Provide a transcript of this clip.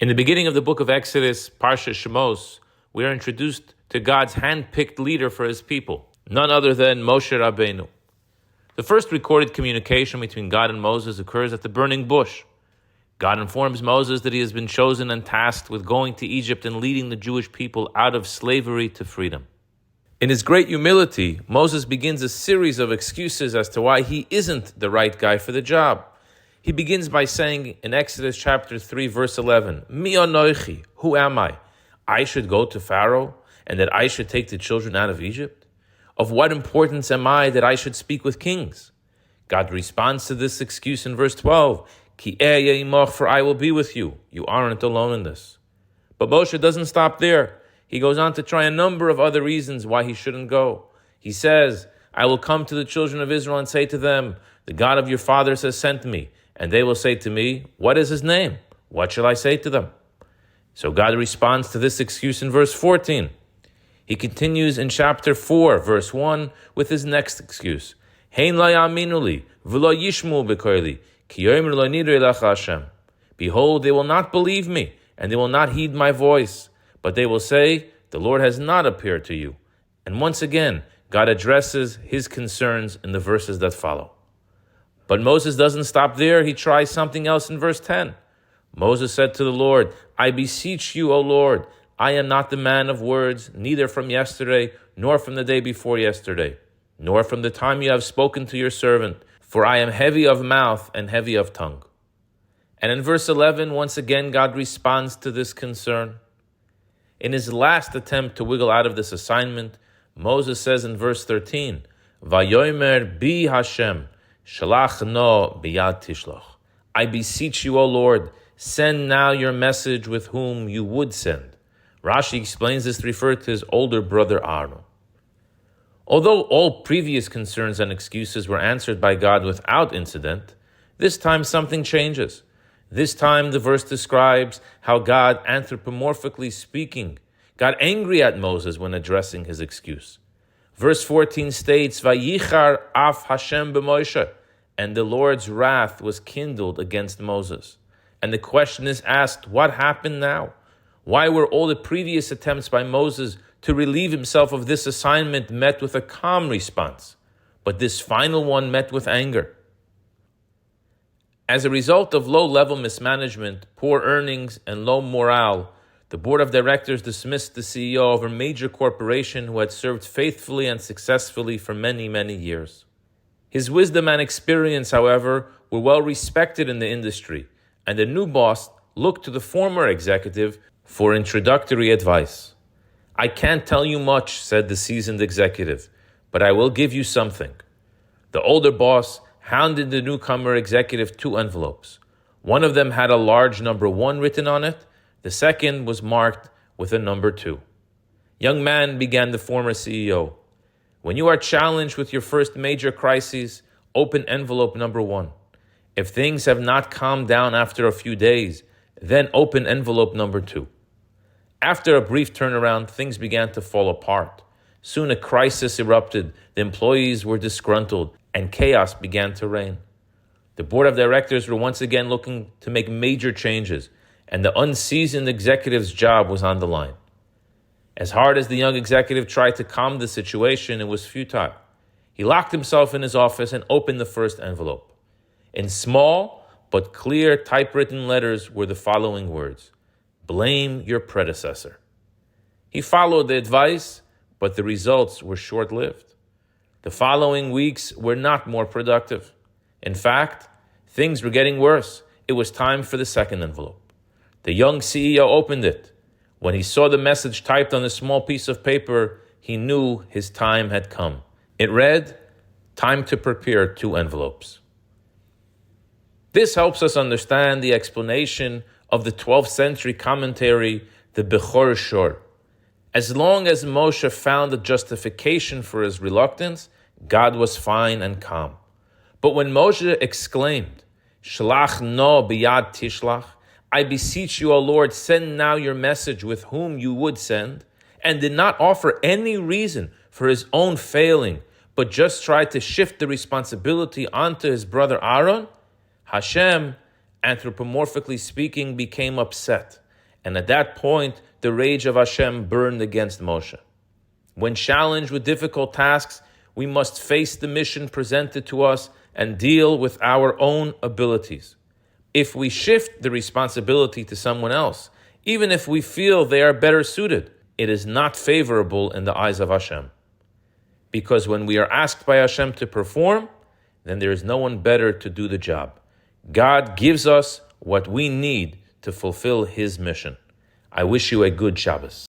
In the beginning of the book of Exodus, Parsha Shemos, we are introduced to God's hand-picked leader for his people, none other than Moshe Rabbeinu. The first recorded communication between God and Moses occurs at the burning bush. God informs Moses that he has been chosen and tasked with going to Egypt and leading the Jewish people out of slavery to freedom. In his great humility, Moses begins a series of excuses as to why he isn't the right guy for the job. He begins by saying in Exodus chapter 3, verse 11, Mi anoichi, who am I? I should go to Pharaoh, and that I should take the children out of Egypt? Of what importance am I that I should speak with kings? God responds to this excuse in verse 12, Ki e'yimach, for I will be with you. You aren't alone in this. But Moshe doesn't stop there. He goes on to try a number of other reasons why he shouldn't go. He says, I will come to the children of Israel and say to them, the God of your fathers has sent me. And they will say to me, what is his name? What shall I say to them? So God responds to this excuse in verse 14. He continues in chapter 4, verse 1, with his next excuse. Hein la ya'aminu li, v'lo yishmu b'koili, ki yomer lo nidrei lecha Hashem. Behold, they will not believe me, and they will not heed my voice. But they will say, the Lord has not appeared to you. And once again, God addresses his concerns in the verses that follow. But Moses doesn't stop there. He tries something else in verse 10. Moses said to the Lord, I beseech you, O Lord, I am not the man of words, neither from yesterday, nor from the day before yesterday, nor from the time you have spoken to your servant, for I am heavy of mouth and heavy of tongue. And in verse 11, once again, God responds to this concern. In his last attempt to wiggle out of this assignment, Moses says in verse 13, Vayomer bi Hashem, Shalach no biyad tishlach. I beseech you, O Lord, send now your message with whom you would send. Rashi explains this to refer to his older brother Aaron. Although all previous concerns and excuses were answered by God without incident, this time something changes. This time the verse describes how God, anthropomorphically speaking, got angry at Moses when addressing his excuse. Verse 14 states, Vayichar af Hashem b'Moshe, and the Lord's wrath was kindled against Moses. And the question is asked, what happened now? Why were all the previous attempts by Moses to relieve himself of this assignment met with a calm response, but this final one met with anger? As a result of low-level mismanagement, poor earnings, and low morale, the board of directors dismissed the CEO of a major corporation who had served faithfully and successfully for many, many years. His wisdom and experience, however, were well respected in the industry, and the new boss looked to the former executive for introductory advice. I can't tell you much, said the seasoned executive, but I will give you something. The older boss handed the newcomer executive 2 envelopes. One of them had a large number 1 written on it. The second was marked with a number 2. Young man, began the former CEO, when you are challenged with your first major crisis, open envelope number 1. If things have not calmed down after a few days, then open envelope number 2. After a brief turnaround, things began to fall apart. Soon a crisis erupted, the employees were disgruntled, and chaos began to reign. The board of directors were once again looking to make major changes, and the unseasoned executive's job was on the line. As hard as the young executive tried to calm the situation, it was futile. He locked himself in his office and opened the first envelope. In small but clear typewritten letters were the following words: blame your predecessor. He followed the advice, but the results were short-lived. The following weeks were not more productive. In fact, things were getting worse. It was time for the second envelope. The young CEO opened it. When he saw the message typed on a small piece of paper, he knew his time had come. It read, time to prepare 2 envelopes. This helps us understand the explanation of the 12th century commentary, the Bechor Shor. As long as Moshe found a justification for his reluctance, God was fine and calm. But when Moshe exclaimed, Shalach no biyad tishlach, I beseech you, O Lord, send now your message with whom you would send, and did not offer any reason for his own failing, but just tried to shift the responsibility onto his brother Aaron, Hashem, anthropomorphically speaking, became upset And at that point, the rage of Hashem burned against Moshe. When challenged with difficult tasks, we must face the mission presented to us and deal with our own abilities. If we shift the responsibility to someone else, even if we feel they are better suited, it is not favorable in the eyes of Hashem. Because when we are asked by Hashem to perform, then there is no one better to do the job. God gives us what we need to fulfill His mission. I wish you a good Shabbos.